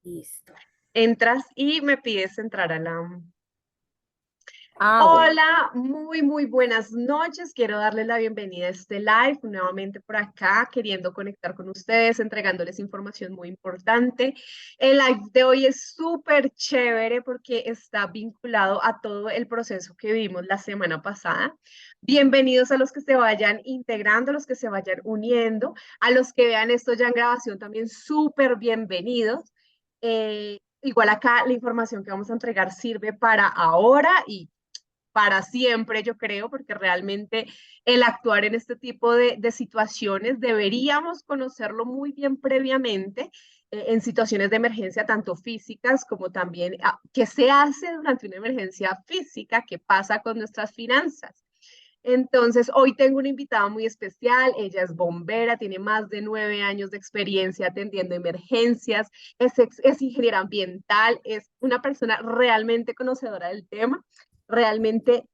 Listo. Entras y me pides entrar a la... Bueno. Hola, muy buenas noches. Quiero darles la bienvenida a este live nuevamente por acá, queriendo conectar con ustedes, entregándoles información muy importante. El live de hoy es súper chévere porque está vinculado a todo el proceso que vimos la semana pasada. Bienvenidos a los que se vayan integrando, a los que se vayan uniendo, a los que vean esto ya en grabación también súper bienvenidos. Igual acá la información que vamos a entregar sirve para ahora y para siempre, yo creo, porque realmente el actuar en este tipo de situaciones deberíamos conocerlo muy bien previamente en situaciones de emergencia, tanto físicas como también qué se hace durante una emergencia física, qué pasa con nuestras finanzas. Entonces, hoy tengo una invitada muy especial. Ella es bombera, tiene más de 9 años de experiencia atendiendo emergencias, es ingeniera ambiental, es una persona realmente conocedora del tema. Realmente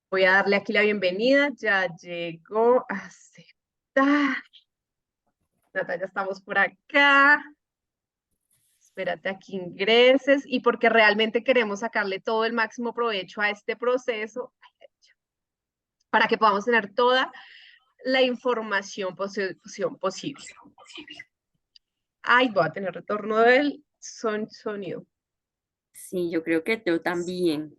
voy a darle aquí la bienvenida. Ya llegó. Aceptar. Natalia, estamos por acá. Espérate a que ingreses y porque realmente queremos sacarle todo el máximo provecho a este proceso para que podamos tener toda la información posible. Ay, voy a tener retorno del sonido. Sí, yo creo que yo también.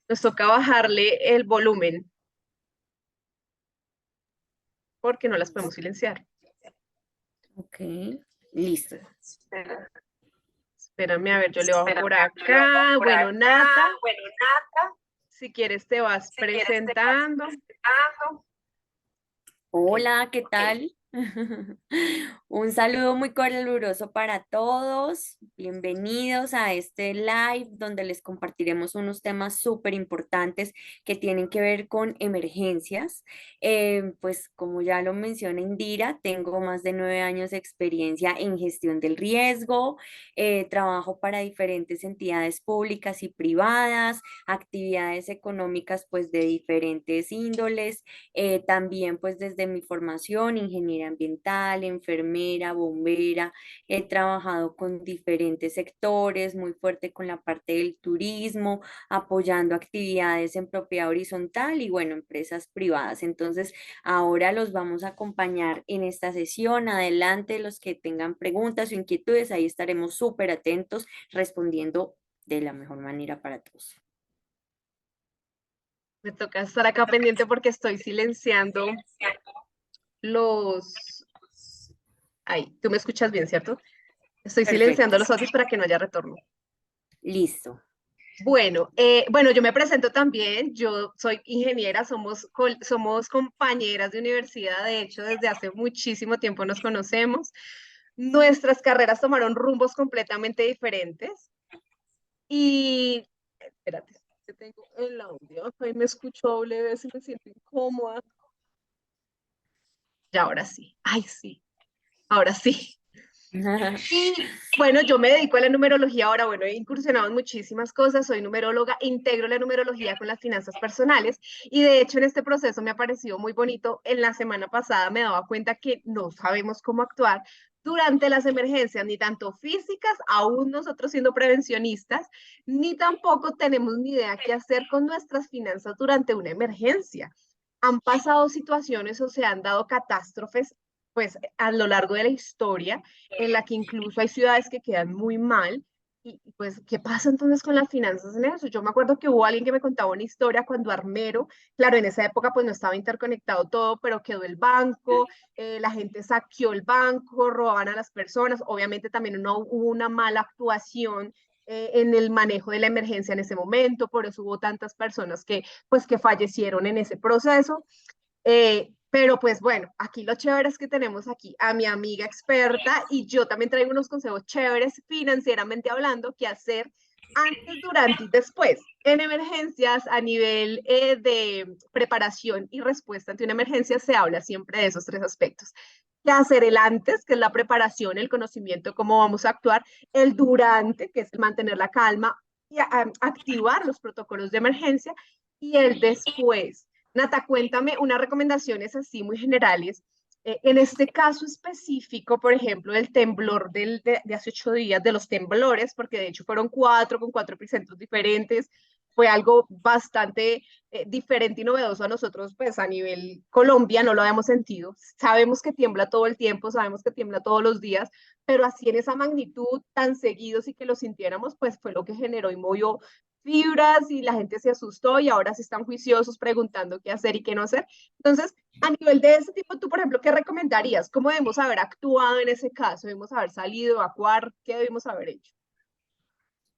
Nos toca bajarle el volumen porque no las podemos silenciar. Ok, listo. Espérame, a ver, yo le bajo por acá. Bueno, Nata, si quieres te vas presentando. Hola, ¿qué tal? Un saludo muy caluroso para todos. Bienvenidos a este live donde les compartiremos unos temas súper importantes que tienen que ver con emergencias. Pues como ya lo menciona Indira, tengo más de 9 años de experiencia en gestión del riesgo. Trabajo para diferentes entidades públicas y privadas, actividades económicas pues de diferentes índoles. También pues desde mi formación, ingeniera ambiental, enfermera, bombera, he trabajado con diferentes sectores, muy fuerte con la parte del turismo, apoyando actividades en propiedad horizontal y bueno, empresas privadas. Entonces, ahora los vamos a acompañar en esta sesión. Adelante, los que tengan preguntas o inquietudes, ahí estaremos súper atentos respondiendo de la mejor manera para todos. Me toca estar acá pendiente porque estoy silenciando los... Ay, tú me escuchas bien, ¿cierto? Estoy Perfecto, silenciando los audios para que no haya retorno. listo. Bueno, yo me presento también. Yo soy ingeniera, somos compañeras de universidad. De hecho, desde hace muchísimo tiempo nos conocemos. Nuestras carreras tomaron rumbos completamente diferentes. Y, espérate, que tengo el audio. Ahí me escucho doble vez y me siento incómoda. Ya, ahora sí. Ay, sí, ahora sí. Y bueno, yo me dedico a la numerología ahora, bueno, he incursionado en muchísimas cosas, soy numeróloga, integro la numerología con las finanzas personales y de hecho en este proceso me ha parecido muy bonito. En la semana pasada me daba cuenta que no sabemos cómo actuar durante las emergencias, ni tanto físicas, aún nosotros siendo prevencionistas, ni tampoco tenemos ni idea qué hacer con nuestras finanzas durante una emergencia. Han pasado situaciones o se han dado catástrofes pues a lo largo de la historia en la que incluso hay ciudades que quedan muy mal. Y pues, ¿qué pasa entonces con las finanzas en eso? Yo me acuerdo que hubo alguien que me contaba una historia cuando Armero, claro, en esa época pues no estaba interconectado todo, pero quedó el banco, la gente saqueó el banco, robaban a las personas, obviamente también no hubo una mala actuación en el manejo de la emergencia en ese momento, por eso hubo tantas personas que pues que fallecieron en ese proceso. Pero pues bueno, aquí lo chévere es que tenemos aquí a mi amiga experta y yo también traigo unos consejos chéveres financieramente hablando que hacer antes, durante y después. En emergencias, a nivel de preparación y respuesta ante una emergencia, se habla siempre de esos tres aspectos. ¿Qué hacer el antes, que es la preparación, el conocimiento, cómo vamos a actuar? El durante, que es mantener la calma y activar los protocolos de emergencia. Y el después. Nata, cuéntame unas recomendaciones así muy generales En este caso específico, por ejemplo, el temblor de hace 8 días, de los temblores, porque de hecho fueron cuatro con cuatro epicentros diferentes, fue algo bastante diferente y novedoso a nosotros, pues a nivel Colombia no lo habíamos sentido. Sabemos que tiembla todo el tiempo, sabemos que tiembla todos los días, pero así en esa magnitud tan seguidos y que lo sintiéramos, pues fue lo que generó y movió fibras y la gente se asustó y ahora se están juiciosos preguntando qué hacer y qué no hacer. Entonces, a nivel de ese tipo, tú, por ejemplo, ¿qué recomendarías? ¿Cómo debemos haber actuado en ese caso? ¿Debemos haber salido, evacuar? ¿Qué debemos haber hecho?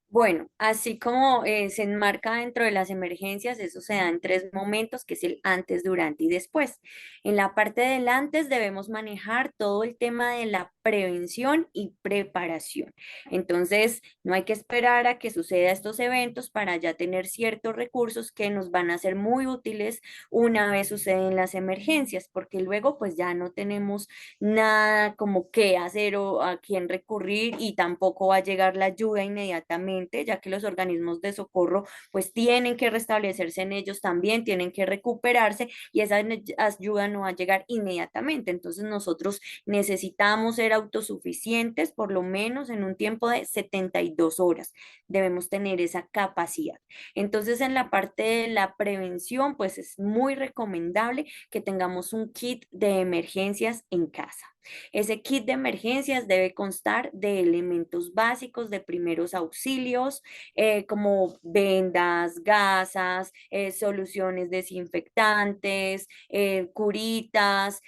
Bueno, así como se enmarca dentro de las emergencias, eso se da en tres momentos, que es el antes, durante y después. En la parte del antes debemos manejar todo el tema de la prevención y preparación. Entonces, no hay que esperar a que suceda estos eventos para ya tener ciertos recursos que nos van a ser muy útiles una vez suceden las emergencias, porque luego pues ya no tenemos nada como qué hacer o a quién recurrir y tampoco va a llegar la ayuda inmediatamente, ya que los organismos de socorro pues tienen que restablecerse en ellos también, tienen que recuperarse y esa ayuda no va a llegar inmediatamente. Entonces nosotros necesitamos ser autosuficientes por lo menos en un tiempo de 72 horas. Debemos tener esa capacidad. Entonces en la parte de la prevención pues es muy recomendable que tengamos un kit de emergencias en casa. Ese kit de emergencias debe constar de elementos básicos de primeros auxilios, como vendas, gasas, soluciones desinfectantes, curitas,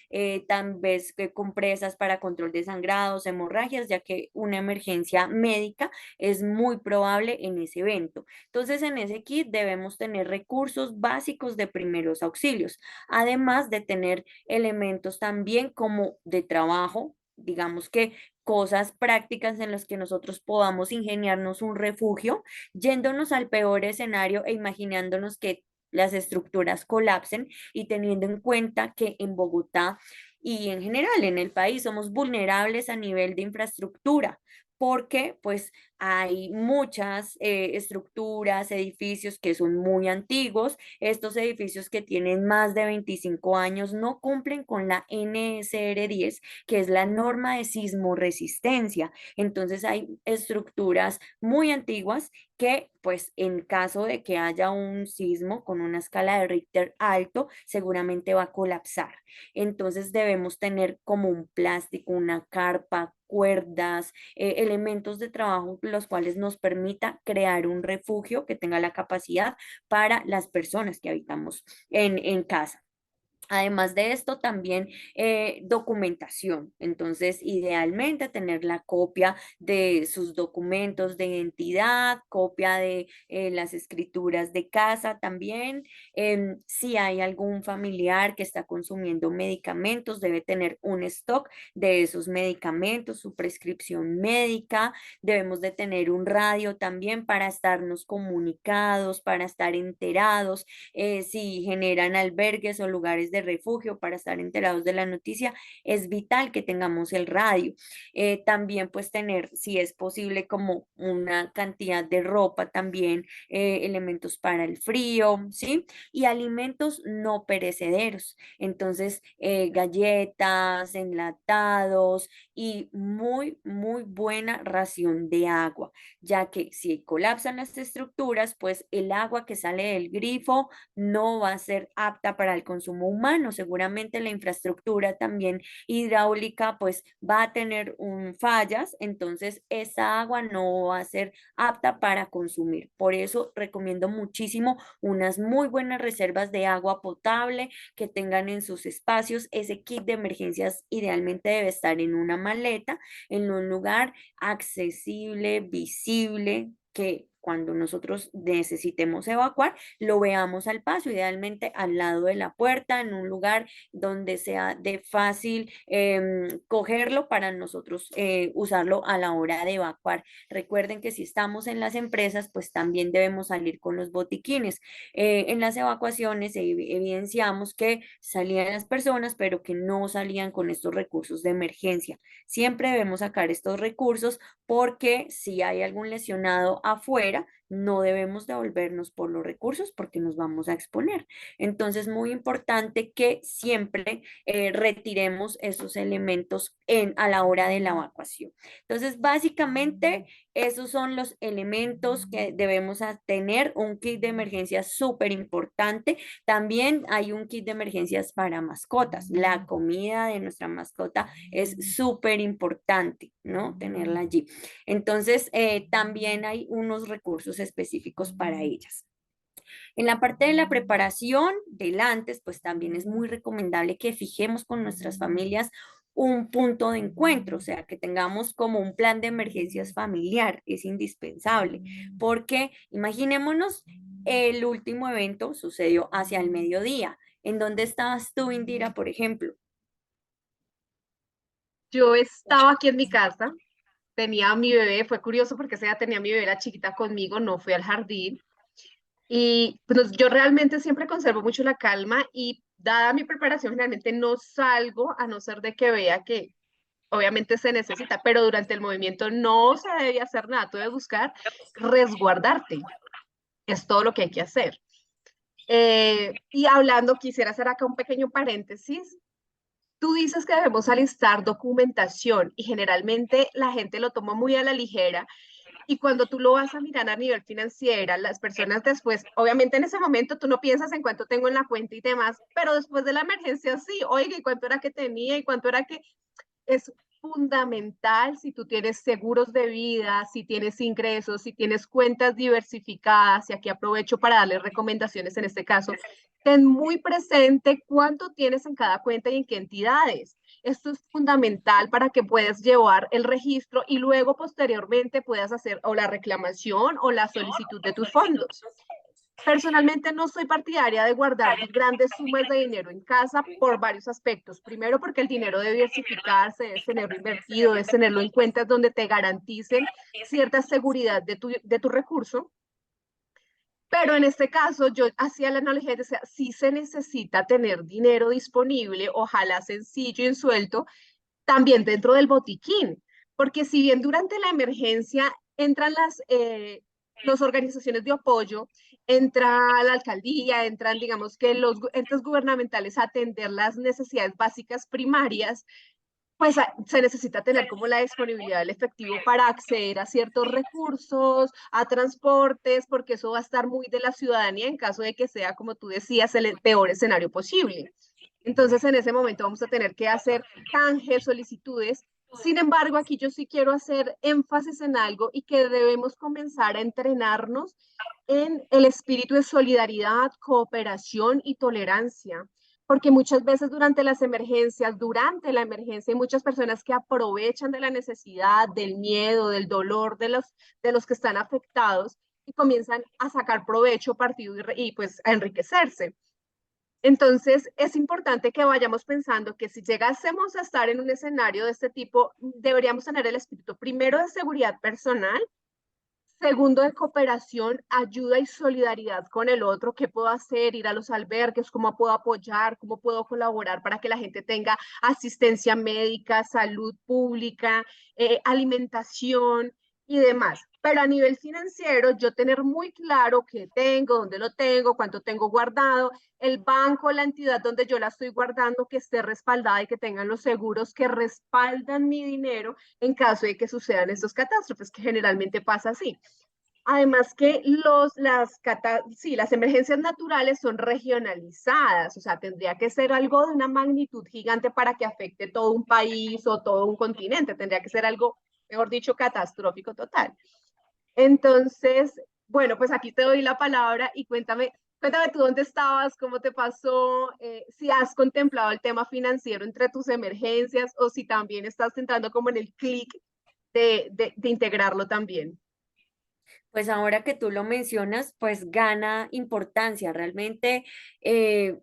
tal vez compresas para control de sangrados, hemorragias, ya que una emergencia médica es muy probable en ese evento. Entonces, en ese kit debemos tener recursos básicos de primeros auxilios, además de tener elementos también como de trabajo, digamos que cosas prácticas en las que nosotros podamos ingeniarnos un refugio, yéndonos al peor escenario e imaginándonos que las estructuras colapsen y teniendo en cuenta que en Bogotá y en general en el país somos vulnerables a nivel de infraestructura, porque pues hay muchas estructuras, edificios que son muy antiguos. Estos edificios que tienen más de 25 años no cumplen con la NSR 10, que es la norma de sismo resistencia. Entonces hay estructuras muy antiguas que, pues, en caso de que haya un sismo con una escala de Richter alto, seguramente va a colapsar. Entonces debemos tener como un plástico, una carpa, cuerdas, elementos de trabajo los cuales nos permita crear un refugio que tenga la capacidad para las personas que habitamos en casa. Además de esto, también documentación. Entonces, idealmente tener la copia de sus documentos de identidad, copia de las escrituras de casa también. Si hay algún familiar que está consumiendo medicamentos, debe tener un stock de esos medicamentos, su prescripción médica. Debemos de tener un radio también para estarnos comunicados, para estar enterados si generan albergues o lugares de refugio para estar enterados de la noticia, es vital que tengamos el radio. También pues tener, si es posible, como una cantidad de ropa también, elementos para el frío, ¿sí? Y alimentos no perecederos. Entonces, galletas, enlatados y muy, muy buena ración de agua, ya que si colapsan las estructuras, pues el agua que sale del grifo no va a ser apta para el consumo humano. Seguramente la infraestructura también hidráulica pues va a tener fallas, entonces esa agua no va a ser apta para consumir. Por eso recomiendo muchísimo unas muy buenas reservas de agua potable que tengan en sus espacios. Ese kit de emergencias idealmente debe estar en una maleta, en un lugar accesible, visible, que cuando nosotros necesitemos evacuar, lo veamos al paso, idealmente al lado de la puerta, en un lugar donde sea de fácil cogerlo para nosotros usarlo a la hora de evacuar. Recuerden que si estamos en las empresas, pues también debemos salir con los botiquines. En las evacuaciones evidenciamos que salían las personas, pero que no salían con estos recursos de emergencia. Siempre debemos sacar estos recursos porque si hay algún lesionado afuera, no debemos devolvernos por los recursos porque nos vamos a exponer. Entonces, muy importante que siempre retiremos esos elementos a la hora de la evacuación. Entonces, básicamente, esos son los elementos que debemos tener. Un kit de emergencia súper importante. También hay un kit de emergencias para mascotas. La comida de nuestra mascota es súper importante, ¿no? Tenerla allí. Entonces, también hay unos recursos específicos para ellas. En la parte de la preparación del antes, pues también es muy recomendable que fijemos con nuestras familias un punto de encuentro, o sea, que tengamos como un plan de emergencias familiar, es indispensable, porque imaginémonos, el último evento sucedió hacia el mediodía. ¿En dónde estabas tú, Indira, por ejemplo? Yo estaba aquí en mi casa, tenía a mi bebé, fue curioso porque ese día tenía a mi bebé la chiquita conmigo, no fui al jardín. Y pues, yo realmente siempre conservo mucho la calma y dada mi preparación, generalmente no salgo a no ser de que vea que obviamente se necesita, pero durante el movimiento no se debe hacer nada, tú debes buscar resguardarte, es todo lo que hay que hacer. Y hablando, quisiera hacer acá un pequeño paréntesis. Tú dices que debemos alistar documentación y generalmente la gente lo toma muy a la ligera y cuando tú lo vas a mirar a nivel financiera, las personas después, obviamente en ese momento tú no piensas en cuánto tengo en la cuenta y demás, pero después de la emergencia sí, oiga, ¿y cuánto era que tenía? ¿Y cuánto era que es fundamental si tú tienes seguros de vida, si tienes ingresos, si tienes cuentas diversificadas, y aquí aprovecho para darles recomendaciones en este caso, ten muy presente cuánto tienes en cada cuenta y en qué entidades. Esto es fundamental para que puedas llevar el registro y luego posteriormente puedas hacer o la reclamación o la solicitud de tus fondos. Personalmente no soy partidaria de guardar grandes sumas de dinero en casa por varios aspectos. Primero, porque el dinero debe diversificarse, debes tenerlo invertido, debes tenerlo en cuentas donde te garanticen cierta seguridad de tu recurso. Pero en este caso, yo hacía la analogía de, sea, si se necesita tener dinero disponible, ojalá sencillo y en suelto, también dentro del botiquín, porque si bien durante la emergencia entran las organizaciones de apoyo, entra la alcaldía, entran, digamos que los entes gubernamentales a atender las necesidades básicas primarias, pues se necesita tener como la disponibilidad del efectivo para acceder a ciertos recursos, a transportes, porque eso va a estar muy de la ciudadanía en caso de que sea, como tú decías, el peor escenario posible. Entonces, en ese momento vamos a tener que hacer canjes, solicitudes. Sin embargo, aquí yo sí quiero hacer énfasis en algo y que debemos comenzar a entrenarnos en el espíritu de solidaridad, cooperación y tolerancia. Porque muchas veces durante las emergencias, durante la emergencia, hay muchas personas que aprovechan de la necesidad, del miedo, del dolor de los que están afectados y comienzan a sacar provecho, partido y pues a enriquecerse. Entonces, es importante que vayamos pensando que si llegásemos a estar en un escenario de este tipo, deberíamos tener el espíritu primero de seguridad personal, segundo de cooperación, ayuda y solidaridad con el otro, qué puedo hacer, ir a los albergues, cómo puedo apoyar, cómo puedo colaborar para que la gente tenga asistencia médica, salud pública, alimentación y demás. Pero a nivel financiero, yo tener muy claro qué tengo, dónde lo tengo, cuánto tengo guardado, el banco, la entidad donde yo la estoy guardando, que esté respaldada y que tengan los seguros que respaldan mi dinero en caso de que sucedan estos catástrofes, que generalmente pasa así. Además que sí, las emergencias naturales son regionalizadas, o sea, tendría que ser algo de una magnitud gigante para que afecte todo un país o todo un continente, tendría que ser algo, mejor dicho, catastrófico total. Entonces, bueno, pues aquí te doy la palabra y cuéntame tú dónde estabas, cómo te pasó, si has contemplado el tema financiero entre tus emergencias o si también estás entrando como en el clic de integrarlo también. Pues ahora que tú lo mencionas, pues gana importancia. Realmente eh,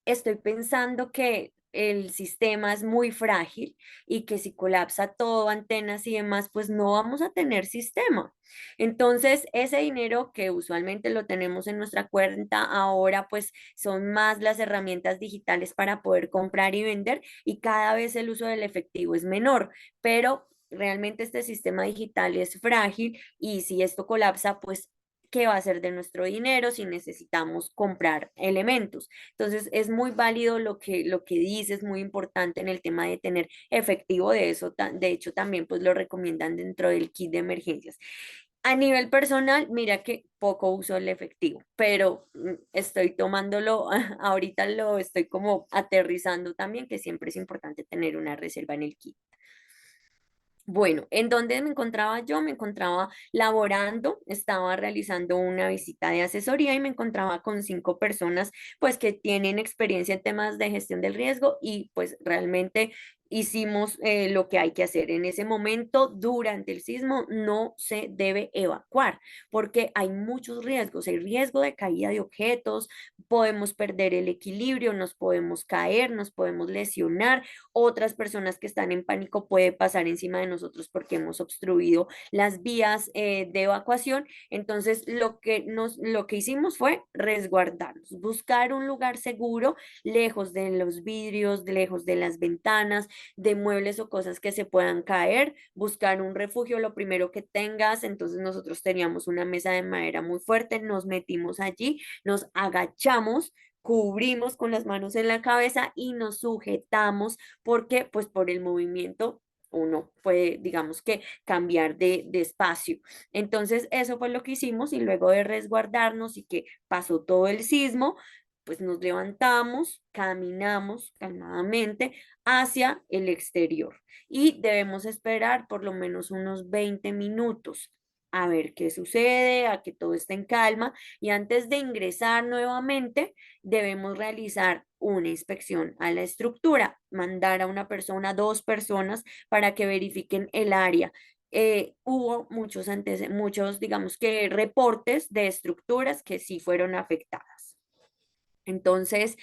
estoy pensando que el sistema es muy frágil y que si colapsa todo, antenas y demás, pues no vamos a tener sistema. Entonces, ese dinero que usualmente lo tenemos en nuestra cuenta, ahora pues son más las herramientas digitales para poder comprar y vender y cada vez el uso del efectivo es menor, pero realmente este sistema digital es frágil y si esto colapsa, pues qué va a ser de nuestro dinero si necesitamos comprar elementos. Entonces, es muy válido lo que dices, muy importante en el tema de tener efectivo. De eso, de hecho, también pues lo recomiendan dentro del kit de emergencias. A nivel personal, mira que poco uso el efectivo, pero estoy tomándolo, ahorita lo estoy como aterrizando también, que siempre es importante tener una reserva en el kit. Bueno, ¿en dónde me encontraba yo? Me encontraba laborando, estaba realizando una visita de asesoría y me encontraba con 5 personas, pues que tienen experiencia en temas de gestión del riesgo y pues realmente hicimos lo que hay que hacer. En ese momento, durante el sismo, no se debe evacuar porque hay muchos riesgos. Hay riesgo de caída de objetos, podemos perder el equilibrio, nos podemos caer, nos podemos lesionar. Otras personas que están en pánico puede pasar encima de nosotros porque hemos obstruido las vías de evacuación. Entonces, lo que hicimos fue resguardarnos, buscar un lugar seguro, lejos de los vidrios, lejos de las ventanas, de muebles o cosas que se puedan caer, buscar un refugio, lo primero que tengas. Entonces, nosotros teníamos una mesa de madera muy fuerte, nos metimos allí, nos agachamos, cubrimos con las manos en la cabeza y nos sujetamos porque pues por el movimiento uno puede, digamos que, cambiar de espacio. Entonces, eso fue lo que hicimos y luego de resguardarnos y que pasó todo el sismo, pues nos levantamos, caminamos calmadamente hacia el exterior y debemos esperar por lo menos unos 20 minutos a ver qué sucede, a que todo esté en calma y antes de ingresar nuevamente debemos realizar una inspección a la estructura, mandar a una persona, 2 personas para que verifiquen el área. Hubo muchos, digamos que, reportes de estructuras que sí fueron afectadas. Entonces,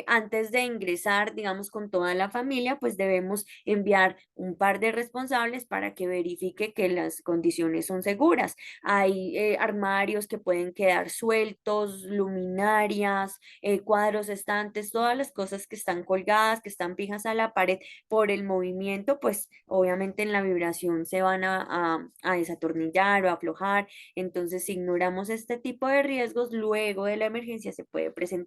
antes de ingresar, digamos, con toda la familia, pues debemos enviar un par de responsables para que verifique que las condiciones son seguras. Hay armarios que pueden quedar sueltos, luminarias, cuadros, estantes, todas las cosas que están colgadas, que están fijas a la pared por el movimiento, pues obviamente en la vibración se van a desatornillar o a aflojar. Entonces, si ignoramos este tipo de riesgos, luego de la emergencia se puede presentar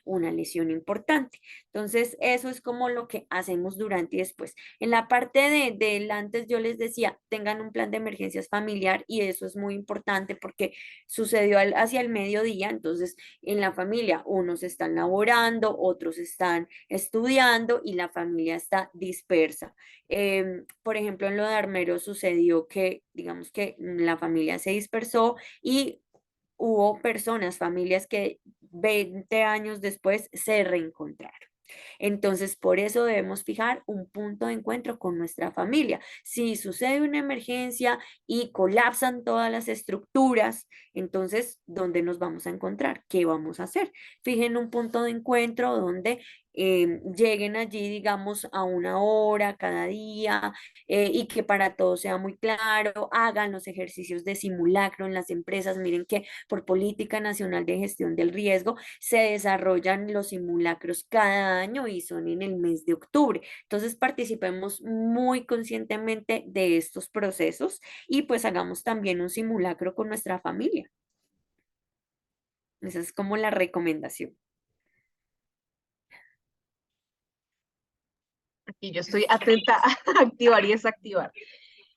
una lesión importante. Entonces, eso es como lo que hacemos durante y después. En la parte del antes, yo les decía, tengan un plan de emergencias familiar y eso es muy importante porque sucedió hacia el mediodía. Entonces, en la familia, unos están laborando, otros están estudiando y la familia está dispersa. Por ejemplo, en lo de Armero sucedió que, digamos que la familia se dispersó y hubo personas, familias que 20 años después se reencontraron. Entonces, por eso debemos fijar un punto de encuentro con nuestra familia. Si sucede una emergencia y colapsan todas las estructuras, entonces, ¿dónde nos vamos a encontrar? ¿Qué vamos a hacer? Fijen un punto de encuentro donde lleguen allí, digamos, a una hora cada día y que para todos sea muy claro, hagan los ejercicios de simulacro en las empresas. Miren que por Política Nacional de Gestión del Riesgo se desarrollan los simulacros cada año y son en el mes de octubre. Entonces participemos muy conscientemente de estos procesos y pues hagamos también un simulacro con nuestra familia. Esa es como la recomendación. Aquí yo estoy atenta a activar y desactivar.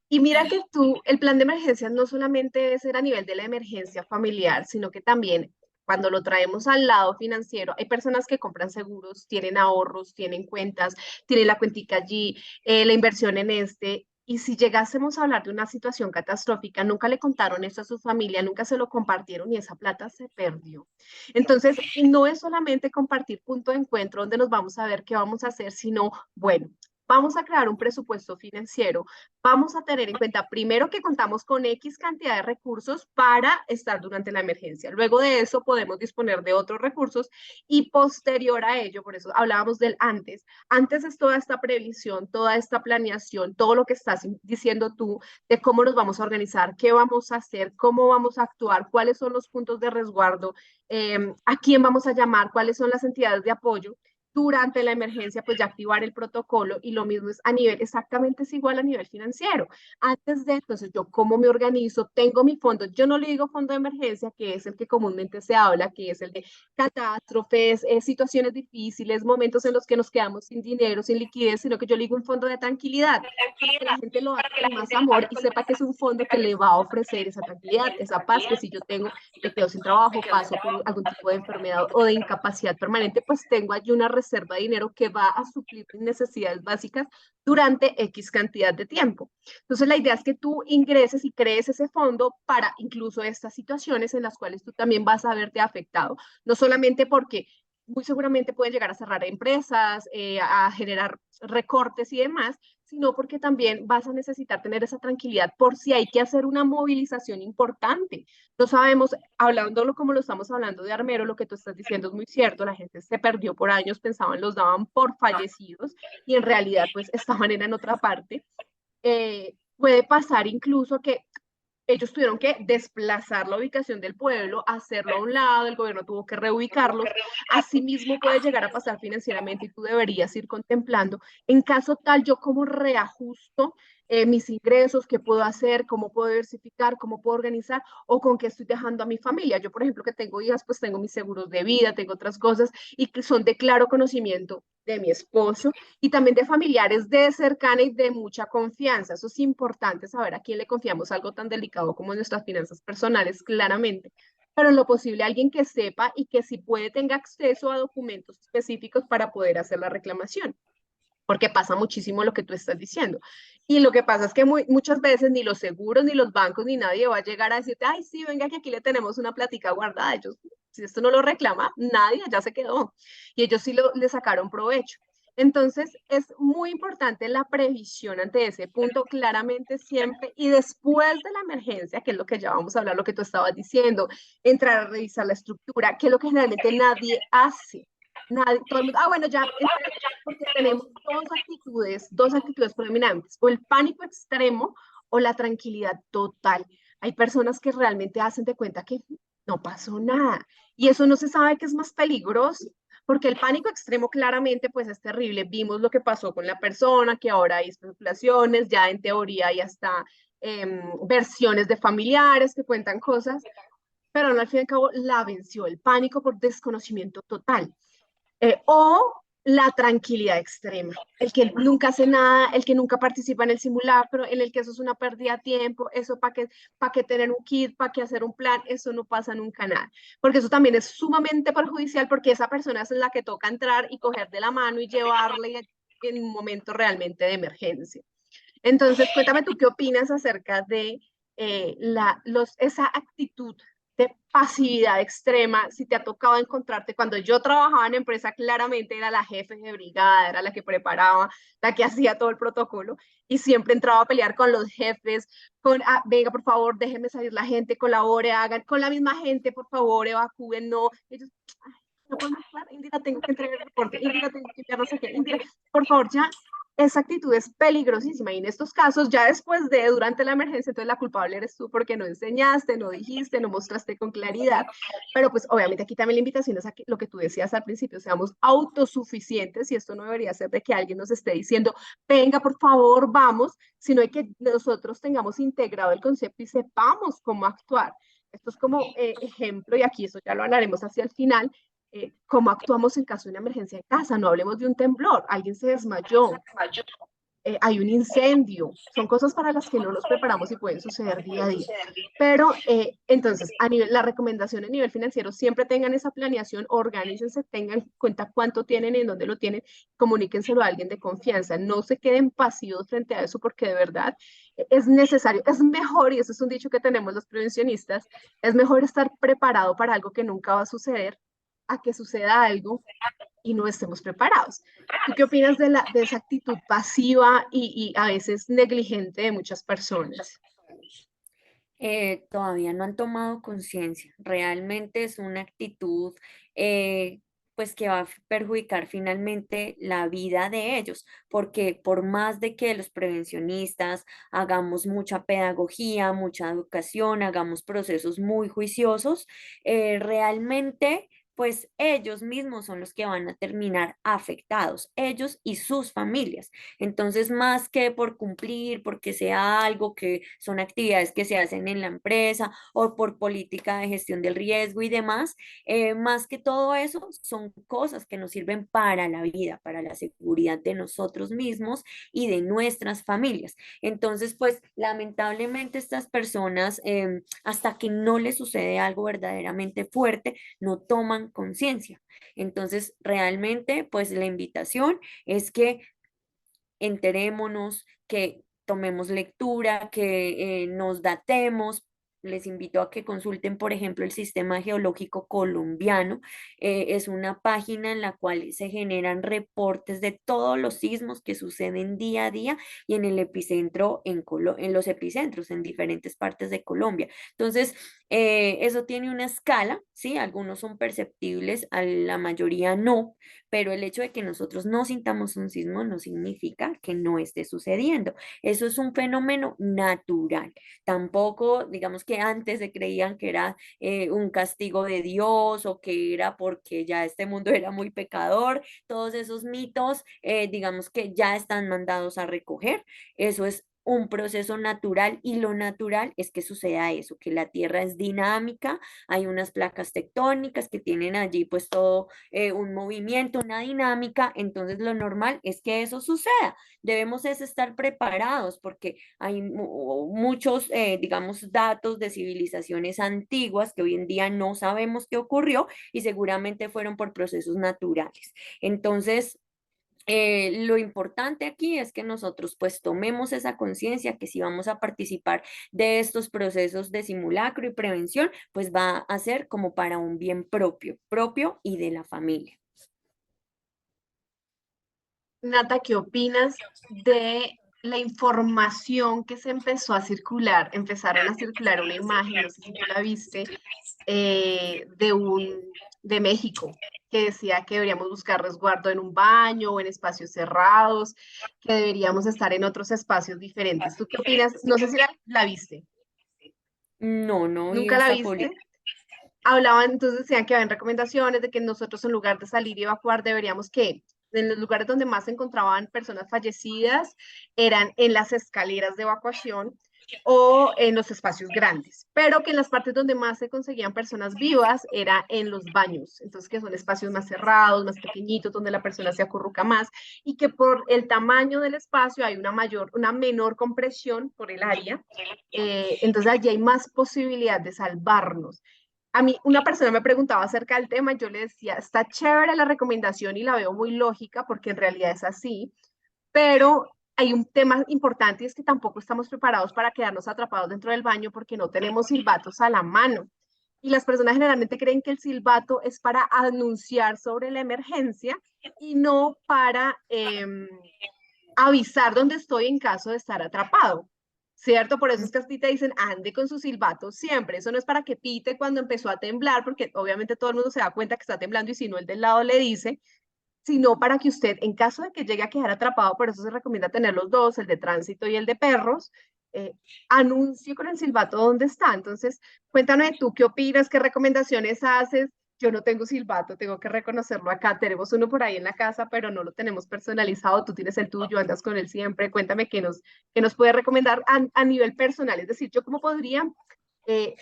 Y mira que tú, el plan de emergencias no solamente debe ser a nivel de la emergencia familiar, sino que también cuando lo traemos al lado financiero, hay personas que compran seguros, tienen ahorros, tienen cuentas, tienen la cuentica allí, la inversión en este. Y si llegásemos a hablar de una situación catastrófica, nunca le contaron eso a su familia, nunca se lo compartieron y esa plata se perdió. Entonces, no es solamente compartir punto de encuentro donde nos vamos a ver qué vamos a hacer, sino, bueno, vamos a crear un presupuesto financiero. Vamos a tener en cuenta primero que contamos con X cantidad de recursos para estar durante la emergencia. Luego de eso podemos disponer de otros recursos y posterior a ello, por eso hablábamos del antes. Antes es toda esta previsión, toda esta planeación, todo lo que estás diciendo tú de cómo nos vamos a organizar, qué vamos a hacer, cómo vamos a actuar, cuáles son los puntos de resguardo, a quién vamos a llamar, cuáles son las entidades de apoyo. durante la emergencia, pues ya activar el protocolo y lo mismo es a nivel, exactamente es igual a nivel financiero. Antes de, entonces, yo cómo me organizo, tengo mi fondo, yo no le digo fondo de emergencia, que es el que comúnmente se habla, que es el de catástrofes, situaciones difíciles, momentos en los que nos quedamos sin dinero, sin liquidez, sino que yo le digo un fondo de tranquilidad, para que la gente lo haga con más amor y sepa que es un fondo que le va a ofrecer esa tranquilidad, esa paz, que si yo tengo, me quedo sin trabajo, paso por algún tipo de enfermedad o de incapacidad permanente, pues tengo allí una reserva de dinero que va a suplir mis necesidades básicas durante X cantidad de tiempo. Entonces, la idea es que tú ingreses y crees ese fondo para incluso estas situaciones en las cuales tú también vas a verte afectado, no solamente porque muy seguramente pueden llegar a cerrar empresas, a generar recortes y demás, sino porque también vas a necesitar tener esa tranquilidad por si hay que hacer una movilización importante. No sabemos, hablándolo como lo estamos hablando de Armero, lo que tú estás diciendo es muy cierto, la gente se perdió por años, pensaban los daban por fallecidos y en realidad pues estaban en otra parte. Puede pasar incluso que ellos tuvieron que desplazar la ubicación del pueblo, hacerlo a un lado, el gobierno tuvo que reubicarlos. Asimismo puede llegar a pasar financieramente y tú deberías ir contemplando. En caso tal, yo cómo reajusto mis ingresos, qué puedo hacer, cómo puedo diversificar, cómo puedo organizar o con qué estoy dejando a mi familia. Yo, por ejemplo, que tengo hijas, pues tengo mis seguros de vida, tengo otras cosas y que son de claro conocimiento de mi esposo y también de familiares de cercana y de mucha confianza. Eso es importante saber a quién le confiamos algo tan delicado como nuestras finanzas personales, claramente. Pero en lo posible alguien que sepa y que si puede tenga acceso a documentos específicos para poder hacer la reclamación, porque pasa muchísimo lo que tú estás diciendo. Y lo que pasa es que muchas veces ni los seguros, ni los bancos, ni nadie va a llegar a decirte, ay, sí, venga, que aquí le tenemos una plática guardada. Ellos, si esto no lo reclama, nadie, ya se quedó. Y ellos sí le sacaron provecho. Entonces, es muy importante la previsión ante ese punto, claramente siempre, y después de la emergencia, que es lo que ya vamos a hablar, lo que tú estabas diciendo, entrar a revisar la estructura, que es lo que generalmente nadie hace. Nadie, todo el mundo, bueno, ya, porque tenemos dos actitudes predominantes, o el pánico extremo o la tranquilidad total. Hay personas que realmente hacen de cuenta que no pasó nada y eso no se sabe que es más peligroso, porque el pánico extremo claramente pues es terrible. Vimos lo que pasó con la persona, que ahora hay especulaciones, ya en teoría hay hasta versiones de familiares que cuentan cosas, pero no, al fin y al cabo la venció el pánico por desconocimiento total. O la tranquilidad extrema, el que nunca hace nada, el que nunca participa en el simulacro, en el que eso es una pérdida de tiempo, eso para qué tener un kit, para qué hacer un plan, eso no pasa nunca nada, porque eso también es sumamente perjudicial porque esa persona es la que toca entrar y coger de la mano y llevarle en un momento realmente de emergencia. Entonces, cuéntame tú qué opinas acerca de esa actitud de pasividad extrema, si te ha tocado encontrarte, cuando yo trabajaba en empresa, claramente era la jefe de brigada, era la que preparaba, la que hacía todo el protocolo, y siempre entraba a pelear con los jefes, venga, por favor, déjenme salir la gente, colabore, hagan, con la misma gente, por favor, evacúen, no, ellos, ay, no podemos estar, Indira, tengo que entregar el reporte, Indira, tengo que enviar no sé qué, Indira, por favor, ya, esa actitud es peligrosísima y en estos casos, ya después de, durante la emergencia, entonces la culpable eres tú porque no enseñaste, no dijiste, no mostraste con claridad, pero pues obviamente aquí también la invitación es a que, lo que tú decías al principio, seamos autosuficientes y esto no debería ser de que alguien nos esté diciendo, venga, por favor, vamos, sino de que nosotros tengamos integrado el concepto y sepamos cómo actuar. Esto es como ejemplo, y aquí eso ya lo hablaremos hacia el final, cómo actuamos en caso de una emergencia en casa. No hablemos de un temblor, alguien se desmayó, hay un incendio, son cosas para las que no nos preparamos y pueden suceder día a día. Pero entonces, la recomendación a nivel financiero, siempre tengan esa planeación, organícense, tengan en cuenta cuánto tienen y en dónde lo tienen, comuníquenselo a alguien de confianza, no se queden pasivos frente a eso porque de verdad es necesario, es mejor, y eso es un dicho que tenemos los prevencionistas, es mejor estar preparado para algo que nunca va a suceder a que suceda algo y no estemos preparados. ¿Tú qué opinas de esa actitud pasiva y a veces negligente de muchas personas? Todavía no han tomado conciencia. Realmente es una actitud pues que va a perjudicar finalmente la vida de ellos, porque por más de que los prevencionistas hagamos mucha pedagogía, mucha educación, hagamos procesos muy juiciosos, realmente pues ellos mismos son los que van a terminar afectados, ellos y sus familias. Entonces, más que por cumplir, porque sea algo que son actividades que se hacen en la empresa o por política de gestión del riesgo y demás, más que todo eso, son cosas que nos sirven para la vida, para la seguridad de nosotros mismos y de nuestras familias. Entonces, pues lamentablemente estas personas, hasta que no les sucede algo verdaderamente fuerte, no toman conciencia. Entonces, realmente, pues la invitación es que enterémonos, que tomemos lectura, que nos datemos. Les invito a que consulten, por ejemplo, el Sistema Geológico Colombiano. Es una página en la cual se generan reportes de todos los sismos que suceden día a día y en el epicentro, en los epicentros en diferentes partes de Colombia. Entonces, eso tiene una escala, ¿sí? Algunos son perceptibles, a la mayoría no, pero el hecho de que nosotros no sintamos un sismo no significa que no esté sucediendo. Eso es un fenómeno natural. Tampoco, digamos que antes se creían que era un castigo de Dios o que era porque ya este mundo era muy pecador. Todos esos mitos, digamos que ya están mandados a recoger. Eso es un proceso natural y lo natural es que suceda eso, que la Tierra es dinámica, hay unas placas tectónicas que tienen allí pues todo un movimiento, una dinámica, entonces lo normal es que eso suceda. Debemos es estar preparados porque hay muchos, digamos, datos de civilizaciones antiguas que hoy en día no sabemos qué ocurrió y seguramente fueron por procesos naturales. Entonces, lo importante aquí es que nosotros pues tomemos esa conciencia que si vamos a participar de estos procesos de simulacro y prevención, pues va a ser como para un bien propio y de la familia. Nata, ¿qué opinas de la información que se empezó a circular? Empezaron a circular una imagen, no sé si tú la viste, de México, que decía que deberíamos buscar resguardo en un baño o en espacios cerrados, que deberíamos estar en otros espacios diferentes. ¿Tú qué opinas? No sé si la viste. No, no vi ¿Nunca la esta publicación. viste? Hablaban, entonces decían que habían recomendaciones de que nosotros en lugar de salir y evacuar deberíamos que en los lugares donde más se encontraban personas fallecidas eran en las escaleras de evacuación o en los espacios grandes, pero que en las partes donde más se conseguían personas vivas era en los baños, entonces que son espacios más cerrados, más pequeñitos, donde la persona se acurruca más y que por el tamaño del espacio hay una menor compresión por el área, entonces allí hay más posibilidad de salvarnos. A mí una persona me preguntaba acerca del tema y yo le decía, está chévere la recomendación y la veo muy lógica porque en realidad es así, pero hay un tema importante y es que tampoco estamos preparados para quedarnos atrapados dentro del baño porque no tenemos silbatos a la mano. Y las personas generalmente creen que el silbato es para anunciar sobre la emergencia y no para avisar dónde estoy en caso de estar atrapado. ¿Cierto? Por eso es que a ti te dicen ande con su silbato siempre. Eso no es para que pite cuando empezó a temblar, porque obviamente todo el mundo se da cuenta que está temblando y si no el del lado le dice, sino para que usted, en caso de que llegue a quedar atrapado, por eso se recomienda tener los dos, el de tránsito y el de perros, eh, anuncie con el silbato dónde está. Entonces, cuéntame tú qué opinas, qué recomendaciones haces. Yo no tengo silbato, tengo que reconocerlo acá. Tenemos uno por ahí en la casa, pero no lo tenemos personalizado. Tú tienes el tuyo, andas con él siempre. Cuéntame qué nos puede recomendar a nivel personal. Es decir, yo cómo podría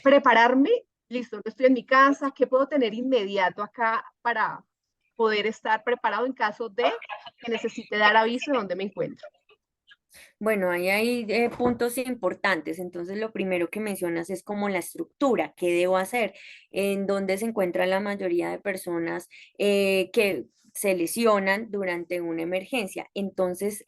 prepararme. Listo, no estoy en mi casa. ¿Qué puedo tener inmediato acá para poder estar preparado en caso de que necesite dar aviso de dónde me encuentro? Bueno, ahí hay puntos importantes. Entonces, lo primero que mencionas es como la estructura, qué debo hacer, en dónde se encuentra la mayoría de personas que se lesionan durante una emergencia. Entonces,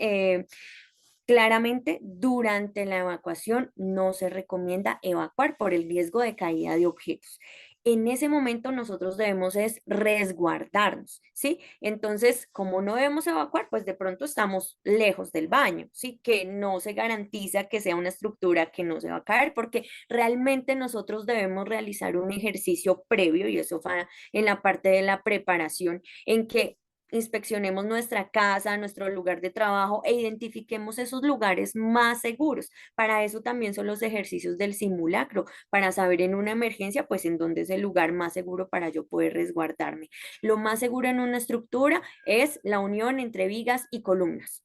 claramente, durante la evacuación no se recomienda evacuar por el riesgo de caída de objetos. En ese momento nosotros debemos es resguardarnos, ¿sí? Entonces, como no debemos evacuar, pues de pronto estamos lejos del baño, ¿sí? Que no se garantiza que sea una estructura que no se va a caer, porque realmente nosotros debemos realizar un ejercicio previo, y eso va en la parte de la preparación, en que inspeccionemos nuestra casa, nuestro lugar de trabajo e identifiquemos esos lugares más seguros. Para eso también son los ejercicios del simulacro, para saber en una emergencia, pues en dónde es el lugar más seguro para yo poder resguardarme. Lo más seguro en una estructura es la unión entre vigas y columnas.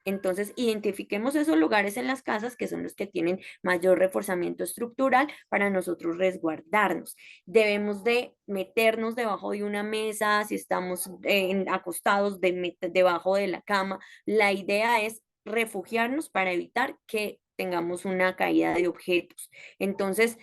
Entonces, identifiquemos esos lugares en las casas que son los que tienen mayor reforzamiento estructural para nosotros resguardarnos. Debemos de meternos debajo de una mesa, si estamos acostados debajo de la cama. La idea es refugiarnos para evitar que tengamos una caída de objetos. Entonces,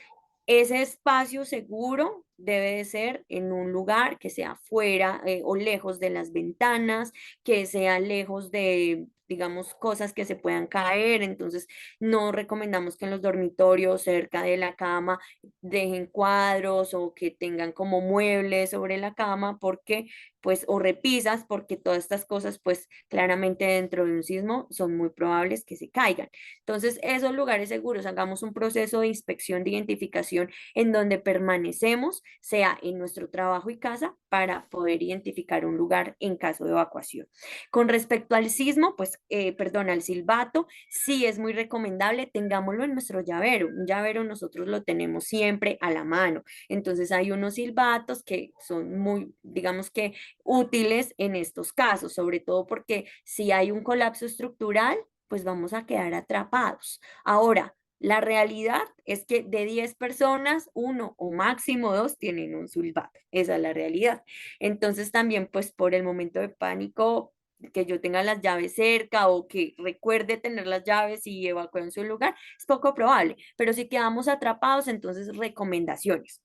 ese espacio seguro debe de ser en un lugar que sea fuera o lejos de las ventanas, que sea lejos de, digamos, cosas que se puedan caer. Entonces, no recomendamos que en los dormitorios cerca de la cama dejen cuadros o que tengan como muebles sobre la cama, porque, pues, o repisas, porque todas estas cosas, pues, claramente dentro de un sismo son muy probables que se caigan. Entonces, esos lugares seguros, hagamos un proceso de inspección, de identificación en donde permanecemos, sea en nuestro trabajo y casa, para poder identificar un lugar en caso de evacuación. Con respecto al sismo, pues, perdón, al silbato, sí es muy recomendable, tengámoslo en nuestro llavero. Un llavero nosotros lo tenemos siempre a la mano. Entonces hay unos silbatos que son muy, digamos que útiles en estos casos, sobre todo porque si hay un colapso estructural, pues vamos a quedar atrapados. Ahora, la realidad es que de 10 personas, uno o máximo dos tienen un silbato. Esa es la realidad. Entonces también, pues por el momento de pánico, que yo tenga las llaves cerca o que recuerde tener las llaves y evacuar en su lugar, es poco probable. Pero si quedamos atrapados, entonces recomendaciones.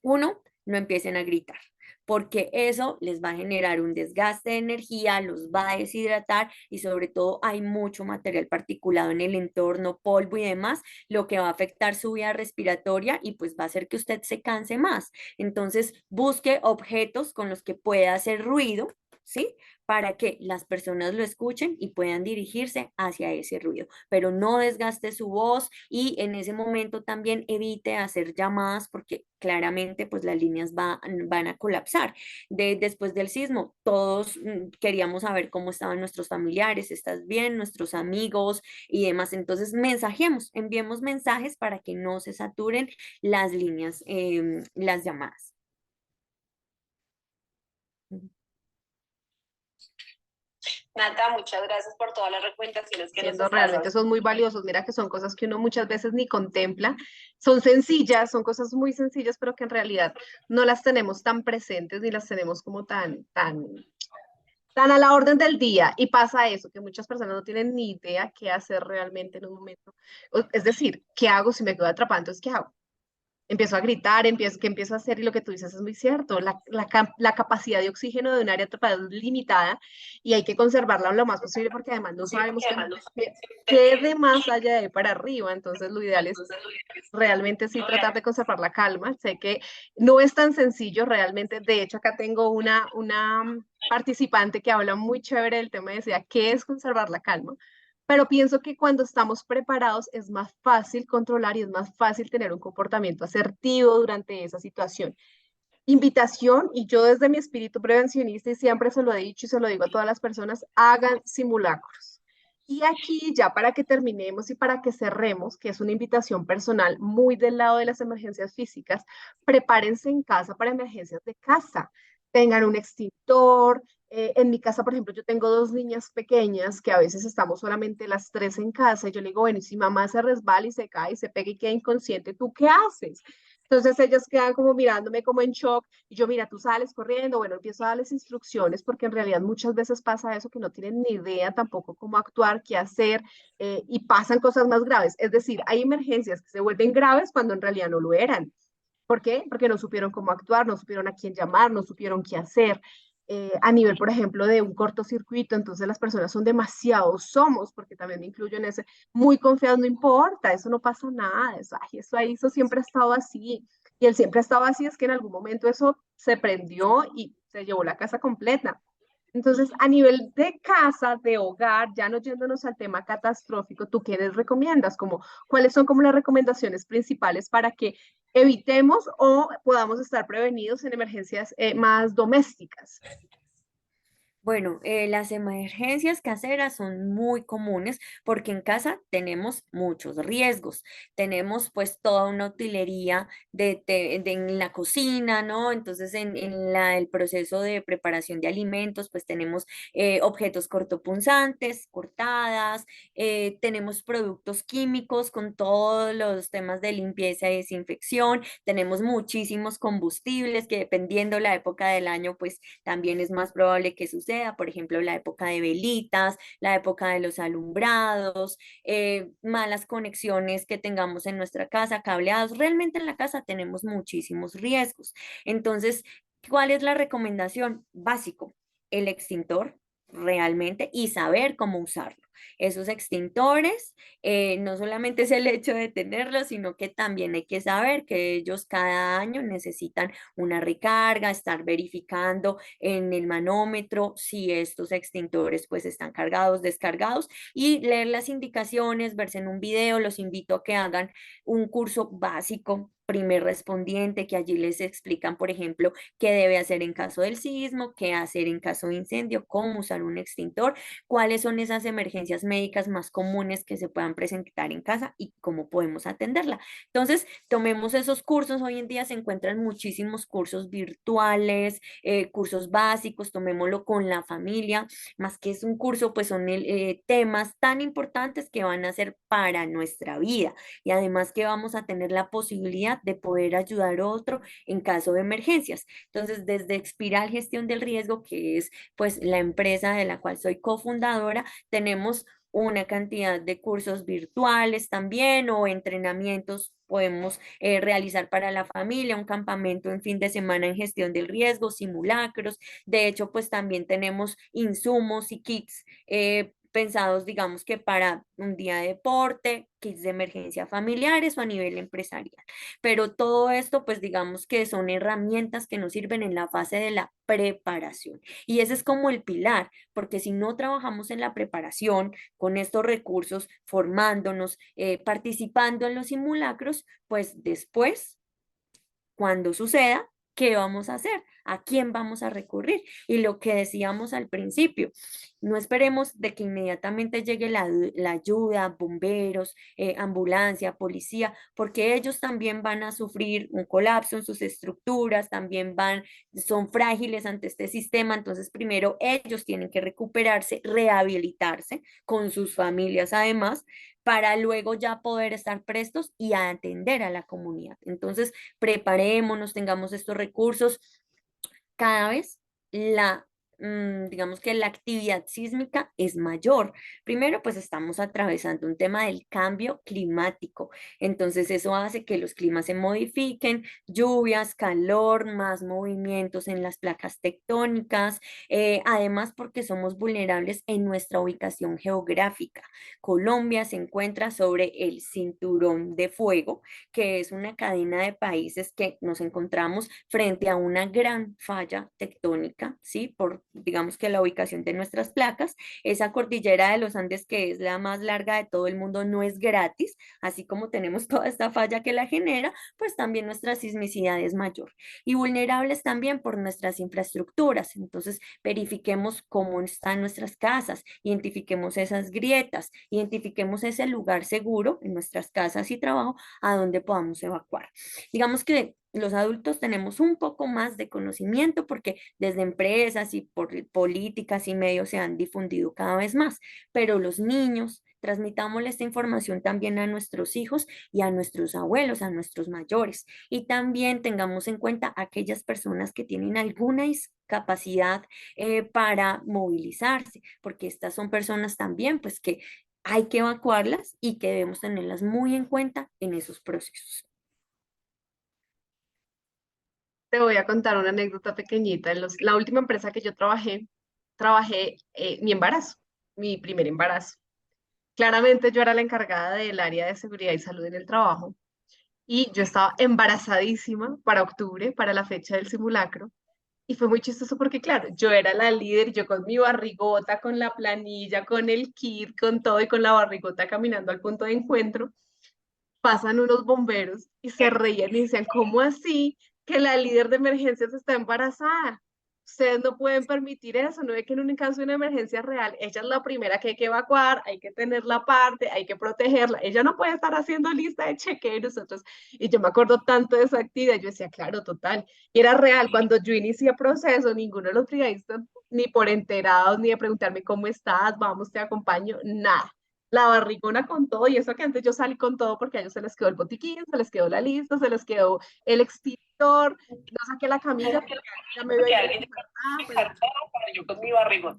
Uno, no empiecen a gritar, porque eso les va a generar un desgaste de energía, los va a deshidratar y sobre todo hay mucho material particulado en el entorno, polvo y demás, lo que va a afectar su vía respiratoria y pues va a hacer que usted se canse más. Entonces, busque objetos con los que pueda hacer ruido, ¿sí? Para que las personas lo escuchen y puedan dirigirse hacia ese ruido, pero no desgaste su voz y en ese momento también evite hacer llamadas porque claramente pues las líneas van a colapsar. Después del sismo, todos queríamos saber cómo estaban nuestros familiares, ¿estás bien? Nuestros amigos y demás. Entonces, mensajemos, enviemos mensajes para que no se saturen las líneas, las llamadas. Nata, muchas gracias por todas las recomendaciones que nos Siendo estás realmente dando. son muy valiosos. Mira que son cosas que uno muchas veces ni contempla. Son sencillas, son cosas muy sencillas, pero que en realidad no las tenemos tan presentes ni las tenemos como tan a la orden del día. Y pasa eso, que muchas personas no tienen ni idea qué hacer realmente en un momento. Es decir, ¿qué hago si me quedo atrapado? Entonces, ¿qué hago? Empiezo a gritar, ¿qué empiezo a hacer? Y lo que tú dices es muy cierto. La capacidad de oxígeno de un área atrapada es limitada y hay que conservarla lo más posible porque además no Sí, sabemos porque qué, además no qué, sé qué qué, de más allá de ahí para arriba. Entonces, lo ideal es entonces lo ideal es realmente sí tratar real. de conservar la calma. Sé que no es tan sencillo realmente. De hecho, acá tengo una participante que habla muy chévere del tema y decía, ¿qué es conservar la calma? Pero pienso que cuando estamos preparados es más fácil controlar y es más fácil tener un comportamiento asertivo durante esa situación. Invitación, y yo desde mi espíritu prevencionista y siempre se lo he dicho y se lo digo a todas las personas, hagan simulacros. Y aquí ya para que terminemos y para que cerremos, que es una invitación personal muy del lado de las emergencias físicas, prepárense en casa para emergencias de casa. Tengan un extintor. En mi casa, por ejemplo, yo tengo dos niñas pequeñas que a veces estamos solamente las tres en casa y yo le digo, bueno, y si mamá se resbala y se cae y se pega y queda inconsciente, ¿tú qué haces? Entonces ellas quedan como mirándome como en shock y yo, mira, tú sales corriendo, bueno, empiezo a darles instrucciones porque en realidad muchas veces pasa eso que no tienen ni idea tampoco cómo actuar, qué hacer y pasan cosas más graves. Es decir, hay emergencias que se vuelven graves cuando en realidad no lo eran. ¿Por qué? Porque no supieron cómo actuar, no supieron a quién llamar, no supieron qué hacer. A nivel, por ejemplo, de un cortocircuito, entonces las personas son demasiado somos, porque también me incluyo en ese, muy confiados, no importa, eso no pasa nada, eso, ay, eso ahí, eso siempre ha estado así. Y él siempre ha estado así, es que en algún momento eso se prendió y se llevó la casa completa. Entonces, a nivel de casa, de hogar, ya no yéndonos al tema catastrófico, ¿tú qué les recomiendas? Como, ¿cuáles son como las recomendaciones principales para que evitemos o podamos estar prevenidos en emergencias más domésticas? Bueno, las emergencias caseras son muy comunes porque en casa tenemos muchos riesgos. Tenemos pues toda una utilería en la cocina, ¿no? Entonces el proceso de preparación de alimentos pues tenemos objetos cortopunzantes, cortadas, tenemos productos químicos con todos los temas de limpieza y desinfección, tenemos muchísimos combustibles que dependiendo la época del año pues también es más probable que suceda, por ejemplo, la época de velitas, la época de los alumbrados, malas conexiones que tengamos en nuestra casa, cableados. Realmente en la casa tenemos muchísimos riesgos. Entonces, ¿cuál es la recomendación? Básico, el extintor realmente y saber cómo usarlo. Esos extintores, no solamente es el hecho de tenerlos, sino que también hay que saber que ellos cada año necesitan una recarga, estar verificando en el manómetro si estos extintores pues están cargados, descargados y leer las indicaciones, verse en un video. Los invito a que hagan un curso básico. Primer respondiente, que allí les explican, por ejemplo, qué debe hacer en caso del sismo, qué hacer en caso de incendio, cómo usar un extintor, cuáles son esas emergencias médicas más comunes que se puedan presentar en casa y cómo podemos atenderla. Entonces, tomemos esos cursos. Hoy en día se encuentran muchísimos cursos virtuales, cursos básicos, tomémoslo con la familia, más que es un curso, pues son temas tan importantes que van a ser para nuestra vida y además que vamos a tener la posibilidad de poder ayudar a otro en caso de emergencias. Entonces, desde Expiral Gestión del Riesgo, que es pues la empresa de la cual soy cofundadora, tenemos una cantidad de cursos virtuales también o entrenamientos podemos realizar para la familia, un campamento en fin de semana en gestión del riesgo, simulacros. De hecho, pues también tenemos insumos y kits pensados, digamos que para un día de deporte, kits de emergencia familiares o a nivel empresarial. Pero todo esto, pues digamos que son herramientas que nos sirven en la fase de la preparación. Y ese es como el pilar, porque si no trabajamos en la preparación con estos recursos, formándonos, participando en los simulacros, pues después cuando suceda, ¿qué vamos a hacer? ¿A quién vamos a recurrir? Y lo que decíamos al principio, no esperemos de que inmediatamente llegue la ayuda, bomberos, ambulancia, policía, porque ellos también van a sufrir un colapso en sus estructuras, también son frágiles ante este sistema, entonces primero ellos tienen que recuperarse, rehabilitarse con sus familias además, para luego ya poder estar prestos y atender a la comunidad. Entonces, preparémonos, tengamos estos recursos. Cada vez digamos que la actividad sísmica es mayor. Primero, pues estamos atravesando un tema del cambio climático. Entonces, eso hace que los climas se modifiquen, lluvias, calor, más movimientos en las placas tectónicas. Además, porque somos vulnerables en nuestra ubicación geográfica. Colombia se encuentra sobre el cinturón de fuego, que es una cadena de países que nos encontramos frente a una gran falla tectónica, ¿sí? Por, digamos que la ubicación de nuestras placas. Esa cordillera de los Andes, que es la más larga de todo el mundo, no es gratis, así como tenemos toda esta falla que la genera, pues también nuestra sismicidad es mayor. Y vulnerables también por nuestras infraestructuras. Entonces, verifiquemos cómo están nuestras casas, identifiquemos esas grietas, identifiquemos ese lugar seguro en nuestras casas y trabajo a donde podamos evacuar. Digamos que los adultos tenemos un poco más de conocimiento porque desde empresas y por políticas y medios se han difundido cada vez más, pero los niños, transmitámosle esta información también a nuestros hijos y a nuestros abuelos, a nuestros mayores. Y también tengamos en cuenta aquellas personas que tienen alguna discapacidad para movilizarse, porque estas son personas también, pues que hay que evacuarlas y que debemos tenerlas muy en cuenta en esos procesos. Te voy a contar una anécdota pequeñita. La última empresa que yo trabajé mi embarazo, mi primer embarazo. Claramente yo era la encargada del área de seguridad y salud en el trabajo y yo estaba embarazadísima para octubre, para la fecha del simulacro. Y fue muy chistoso porque, claro, yo era la líder, yo con mi barrigota, con la planilla, con el kit, con todo y con la barrigota caminando al punto de encuentro. Pasan unos bomberos y se reían y decían, ¿cómo así que la líder de emergencias está embarazada? Ustedes no pueden permitir eso, no es que en un caso de una emergencia real, ella es la primera que hay que evacuar, hay que tenerla aparte, hay que protegerla, ella no puede estar haciendo lista de chequeo y nosotros, y yo me acuerdo tanto de esa actividad, yo decía, claro, total, y era real, cuando yo inicié el proceso, ninguno de los brigadistas, ni por enterados, ni de preguntarme cómo estás, vamos, te acompaño, nada. La barrigona con todo, y eso que antes yo salí con todo porque a ellos se les quedó el botiquín, se les quedó la lista, se les quedó el extintor, no saqué la camilla porque ya me vio Que ahí alguien pues, dejar todo para yo con mi barrigón.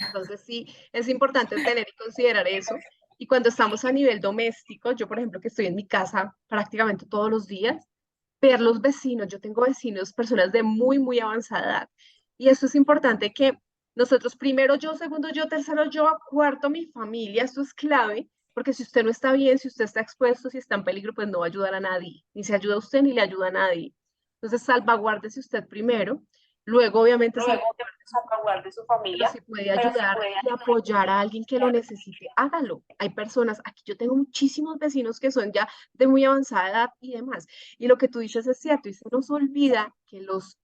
entonces sí, es importante tener y considerar eso. Y cuando estamos a nivel doméstico, yo por ejemplo que estoy en mi casa prácticamente todos los días, ver los vecinos, yo tengo vecinos, personas de muy, muy avanzada edad. Y eso es importante que nosotros primero yo, segundo yo, tercero yo, cuarto mi familia, esto es clave, porque si usted no está bien, si usted está expuesto, si está en peligro, pues no va a ayudar a nadie, ni se ayuda a usted ni le ayuda a nadie. Entonces salvaguárdese usted primero, luego obviamente Luego de salvaguardar de su pero familia, si puede pero si ayudar puede y apoyar a alguien que lo necesite, hágalo. Hay personas, aquí yo tengo muchísimos vecinos que son ya de muy avanzada edad y demás. Y lo que tú dices es cierto, y se nos olvida que los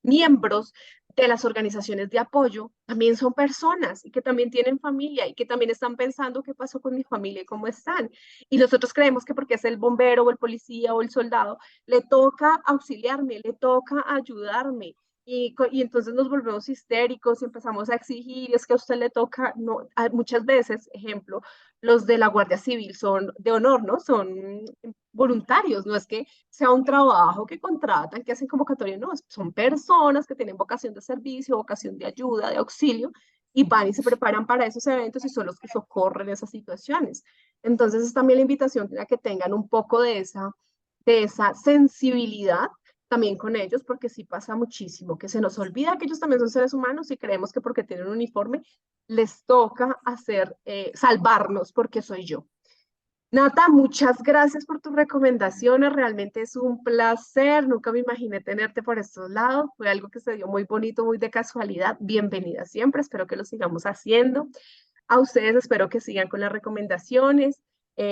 miembros de las organizaciones de apoyo también son personas y que también tienen familia y que también están pensando qué pasó con mi familia y cómo están. Y nosotros creemos que porque es el bombero o el policía o el soldado, le toca auxiliarme, le toca ayudarme. Y entonces nos volvemos histéricos y empezamos a exigir, y es que a usted le toca, no, muchas veces, ejemplo, los de la Guardia Civil son de honor, ¿no? Son voluntarios, no es que sea un trabajo que contratan, que hacen convocatoria, no, son personas que tienen vocación de servicio, vocación de ayuda, de auxilio, y van y se preparan para esos eventos y son los que socorren esas situaciones. Entonces es también la invitación a que tengan un poco de esa sensibilidad también con ellos, porque sí pasa muchísimo, que se nos olvida que ellos también son seres humanos y creemos que porque tienen un uniforme les toca hacer, salvarnos porque soy yo. Nata, muchas gracias por tus recomendaciones. Realmente es un placer. Nunca me imaginé tenerte por estos lados. Fue algo que se dio muy bonito, muy de casualidad. Bienvenida siempre. Espero que lo sigamos haciendo. A ustedes espero que sigan con las recomendaciones.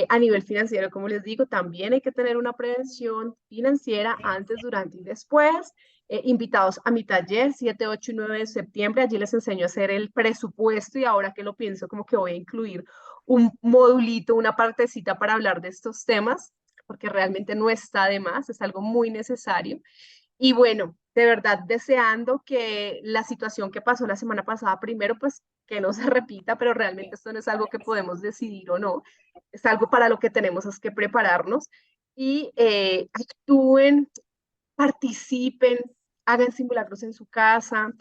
A nivel financiero, como les digo, también hay que tener una prevención financiera antes, durante y después. Invitados a mi taller 7, 8 y 9 de septiembre. Allí les enseño a hacer el presupuesto y ahora que lo pienso, como que voy a incluir un modulito, una partecita para hablar de estos temas, porque realmente no está de más, es algo muy necesario. Y bueno, de verdad deseando que la situación que pasó la semana pasada, primero, pues que no se repita, pero realmente esto no es algo que podemos decidir o no, es algo para lo que tenemos es que prepararnos y actúen, participen, hagan simulacros en su casa,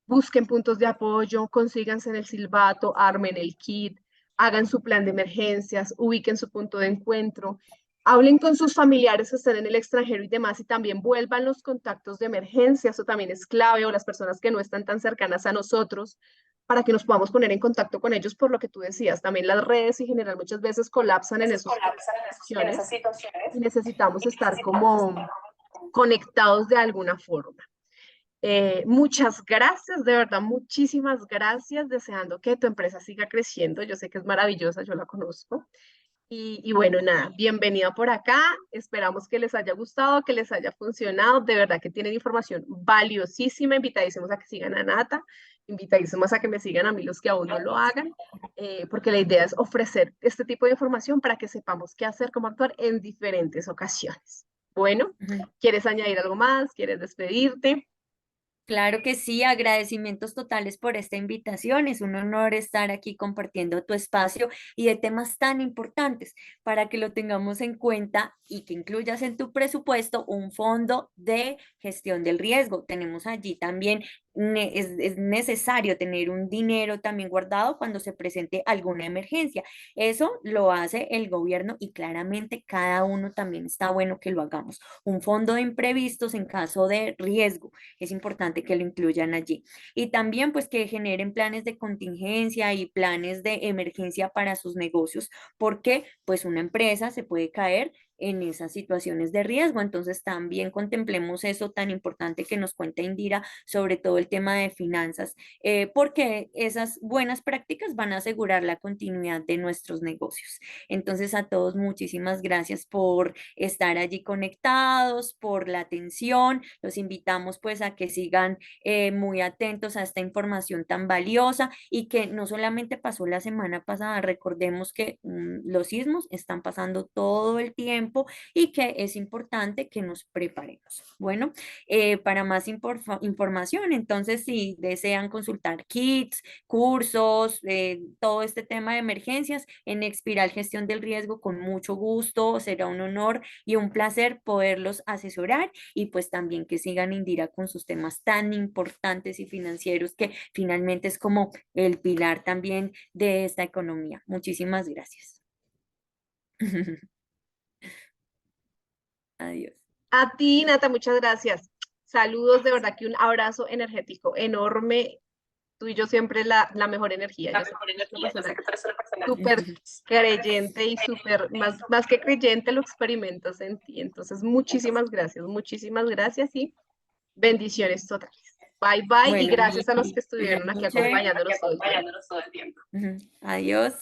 busquen puntos de apoyo, consíganse en el silbato, armen el kit, hagan su plan de emergencias, ubiquen su punto de encuentro, hablen con sus familiares que están en el extranjero y demás, y también vuelvan los contactos de emergencia, eso también es clave, o las personas que no están tan cercanas a nosotros, para que nos podamos poner en contacto con ellos por lo que tú decías. También las redes en general muchas veces colapsan en esos en situaciones esas situaciones y necesitamos y estar necesitamos como conectados de alguna forma. Muchas gracias, de verdad, muchísimas gracias, deseando que tu empresa siga creciendo. Yo sé que es maravillosa, yo la conozco. Y bueno, nada, bienvenida por acá. Esperamos que les haya gustado, que les haya funcionado. De verdad que tienen información valiosísima. Invitadísimos a que sigan a Nata, invitadísimos a que me sigan a mí los que aún no lo hagan, porque la idea es ofrecer este tipo de información para que sepamos qué hacer, cómo actuar en diferentes ocasiones. Bueno, Ujú. ¿quieres añadir algo más? ¿Quieres despedirte? Claro que sí, agradecimientos totales por esta invitación. Es un honor estar aquí compartiendo tu espacio y de temas tan importantes para que lo tengamos en cuenta y que incluyas en tu presupuesto un fondo de gestión del riesgo. Tenemos allí también, es necesario tener un dinero también guardado cuando se presente alguna emergencia. Eso lo hace el gobierno y claramente cada uno también está bueno que lo hagamos. Un fondo de imprevistos en caso de riesgo es importante que lo incluyan allí. Y también pues que generen planes de contingencia y planes de emergencia para sus negocios, porque pues una empresa se puede caer en esas situaciones de riesgo. Entonces también contemplemos eso tan importante que nos cuenta Indira sobre todo el tema de finanzas, porque esas buenas prácticas van a asegurar la continuidad de nuestros negocios. Entonces a todos muchísimas gracias por estar allí conectados, por la atención. Los invitamos pues a que sigan muy atentos a esta información tan valiosa y que no solamente pasó la semana pasada, recordemos que los sismos están pasando todo el tiempo y que es importante que nos preparemos. Bueno, para más información, entonces si desean consultar kits, cursos, todo este tema de emergencias en Expiral Gestión del Riesgo, con mucho gusto, será un honor y un placer poderlos asesorar y pues también que sigan Indira con sus temas tan importantes y financieros que finalmente es como el pilar también de esta economía. Muchísimas gracias. Adiós. A ti, Nata, muchas gracias. Saludos, de verdad que un abrazo energético enorme. Tú y yo siempre la mejor energía. Yo sé que eres una persona súper creyente y súper, más que creyente, lo experimentas en ti. Entonces, muchísimas gracias y bendiciones totales. Bye, bye, y Bueno, gracias a los mi que estuvieron aquí noche. acompañándonos todo el tiempo. Adiós.